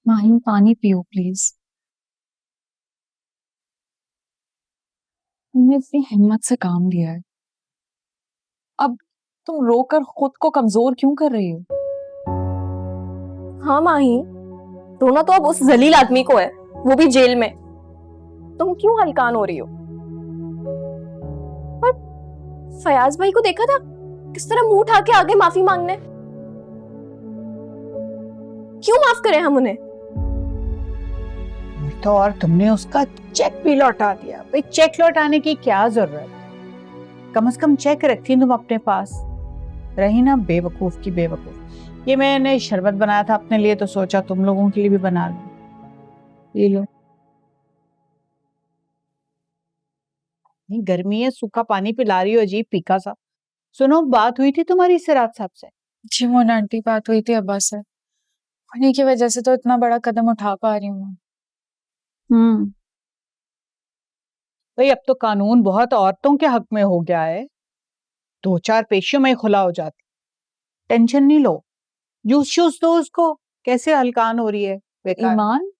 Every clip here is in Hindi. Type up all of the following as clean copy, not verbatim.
माही पानी पियो प्लीज। तुमने इतनी हिम्मत से काम लिया है, अब तुम रोकर खुद को कमजोर क्यों कर रही हो? हाँ माही, रोना तो अब उस जलील आदमी को है, वो भी जेल में। तुम क्यों हलकान हो रही हो? और फयाज भाई को देखा था किस तरह मुंह उठा के आगे माफी मांगने। क्यों माफ करें हम उन्हें? तो और तुमने उसका चेक भी लौटा दिया। भाई चेक लौटाने की क्या जरूरत, कम से कम चेक रखती तुम अपने पास। रही ना बेवकूफ की बेवकूफ। ये मैंने शरबत बनाया था अपने लिए, तो सोचा तुम लोगों के लिए भी बना लूं। ये लो। नहीं गर्मी है, सूखा पानी पिला रही हो अजीब फीका सा। सुनो, बात हुई थी तुम्हारी सिराज साहब से? जी मोना आंटी, बात हुई थी अब्बा से, उन्हीं की वजह से तो इतना बड़ा कदम उठा पा रही हूँ। भाई अब तो कानून बहुत औरतों के हक में हो गया है, 2-4 पेशियों में खुला हो जाती। टेंशन नहीं लो, जूस शूस दो उसको। कैसे हलकान हो रही है बेकार। ईमान,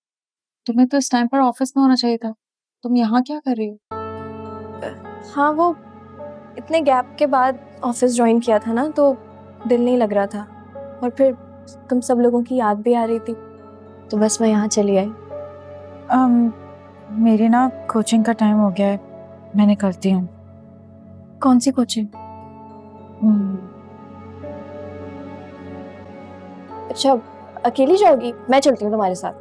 तुम्हें तो इस टाइम पर ऑफिस में होना चाहिए था, तुम यहाँ क्या कर रही हो? हाँ, वो इतने गैप के बाद ऑफिस ज्वाइन किया था ना, तो दिल नहीं लग रहा था। और फिर तुम सब लोगों की याद भी आ रही थी, तो बस मैं यहाँ चली आई। मेरी ना कोचिंग का टाइम हो गया है, मैं निकलती हूँ। कौन सी कोचिंग? अच्छा, अकेली जाओगी? मैं चलती हूँ तुम्हारे साथ।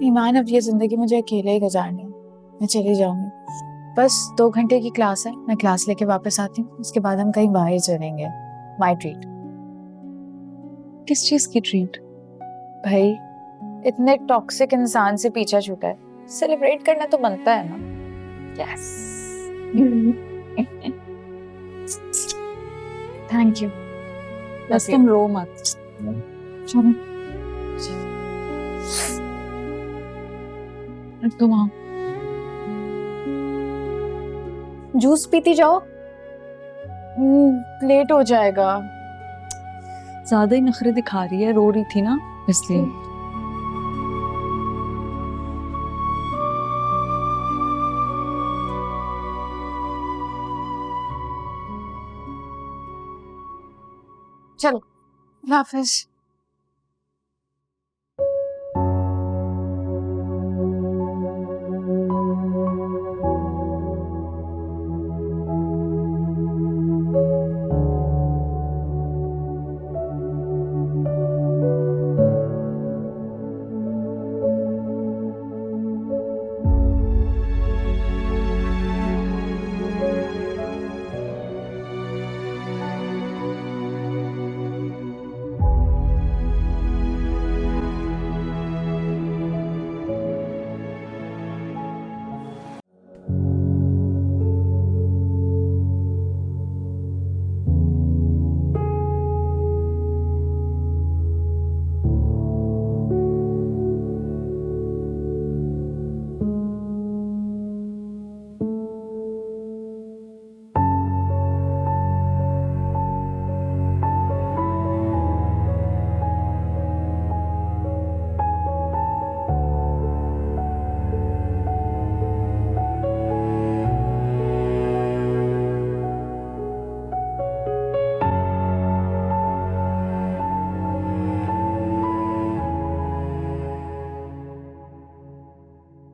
ईमान, अब ये जिंदगी मुझे अकेले ही गुजारनी है, मैं चली जाऊंगी। बस 2 घंटे की क्लास है, मैं क्लास लेके वापस आती हूँ, उसके बाद हम कहीं बाहर चलेंगे। My treat. किस चीज की ट्रीट? भाई, इतने टॉक्सिक इंसान से पीछा छूटा है, सेलिब्रेट करना तो बनता है ना। यस। Thank you. बस तुम रो मत। चलो तुम आओ। जूस पीती जाओ। लेट हो जाएगा। ज्यादा ही नखरे दिखा रही है, रो रही थी ना इसलिए। चलो, वापस।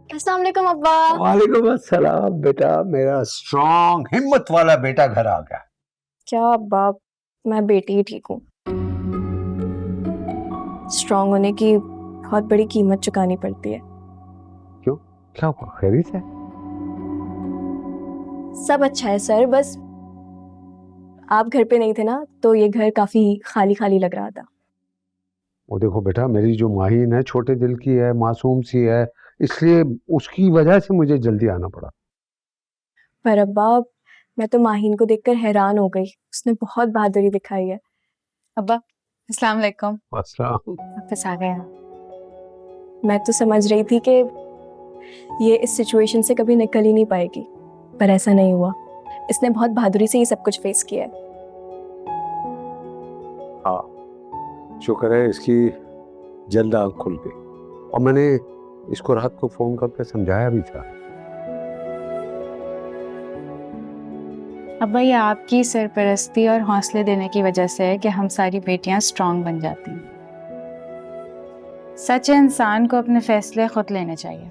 अस्सलाम वालेकुम अब्बा। वालेकुम अस्सलाम बेटा, मेरा स्ट्रॉन्ग हिम्मत वाला बेटा घर आ गया। क्या अब्बा, मैं बेटी ही ठीक हूँ। स्ट्रांग होने की बहुत बड़ी कीमत चुकानी पड़ती है। क्यों, क्या हुआ, खैरियत है? सब अच्छा है सर, बस आप घर पे नहीं थे ना, तो ये घर काफी खाली खाली लग रहा था। वो देखो बेटा, मेरी जो माहीन है छोटे दिल की है, मासूम सी है, इसलिए उसकी वजह से मुझे जल्दी आना पड़ा। पर अब्बा, मैं तो माहीन को देखकर हैरान हो गई, उसने बहुत बहादुरी दिखाई है। अब्बा, अस्सलाम वालेकुम। अस्सलाम। वापस आ गया। मैं तो समझ रही थी कि ये इस सिचुएशन से कभी निकल ही नहीं पाएगी, पर ऐसा नहीं हुआ। इसने बहुत बहादुरी से ये सब कुछ फेस किया है। हाँ, शुक्र है इसकी जल्द आँख खुल गई। और मैंने इसको रात को फोन करके समझाया भी था। अब्बा, ये आपकी सरपरस्ती और हौसले देने की वजह से है कि हम सारी बेटियां स्ट्रांग बन जाती हैं। सच है, इंसान को अपने फैसले खुद लेने चाहिए,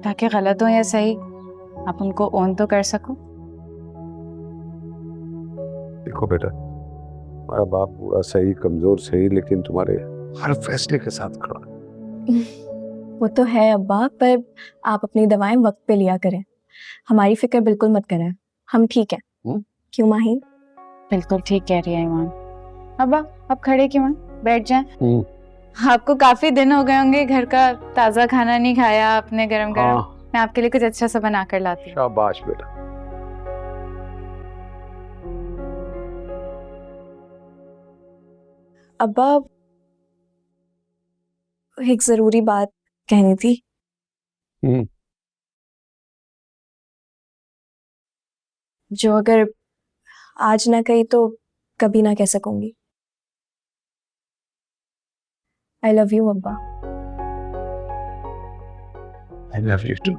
ताकि गलत हो या सही आप उनको ओन तो कर सको। देखो बेटा, तुम्हारा बाप बुरा सही, कमजोर सही, लेकिन तुम्हारे हर फैसले के साथ खड़ा है। वो तो है अब्बा, पर आप अपनी दवाएं वक्त पे लिया करें। हमारी फिक्र बिल्कुल मत करें, हम ठीक हैं। क्यों माही? बिल्कुल ठीक कह रही है ईमान। अब्बा, आप खड़े क्यों हैं? बैठ जाएं। आपको काफी दिन हो गए होंगे घर का ताजा खाना नहीं खाया आपने, गरम गरम। मैं आपके लिए कुछ अच्छा सा बना कर लाती हूँ। शाबाश बेटा। अब्बा, एक जरूरी बात कहनी थी। जो अगर आज ना कही तो कभी ना कह सकूंगी। आई लव यू अब्बा। I love you too.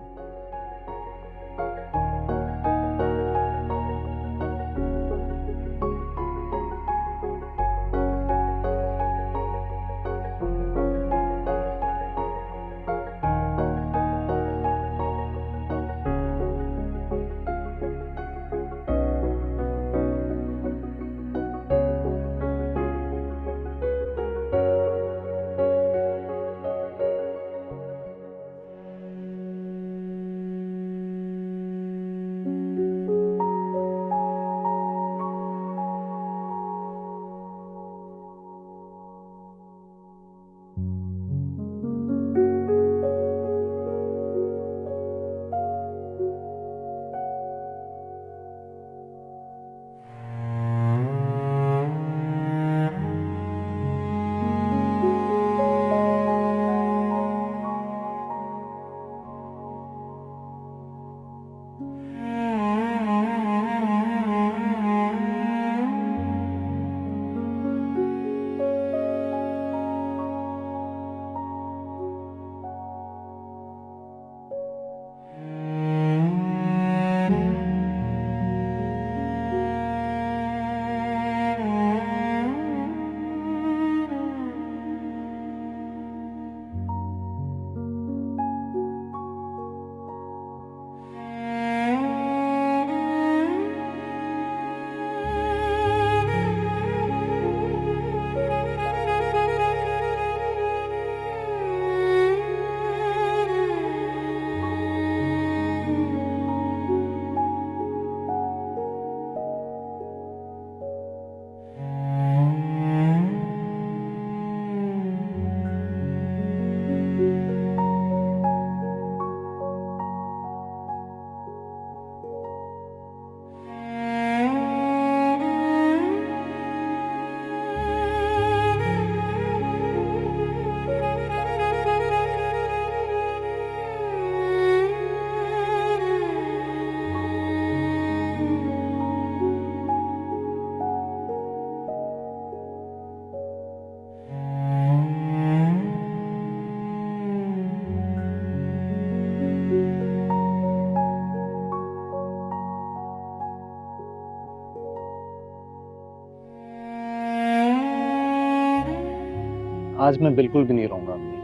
आज मैं बिल्कुल भी नहीं रहूंगा अम्मी।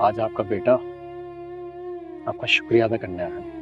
आज आपका बेटा आपका शुक्रिया अदा करने आया है।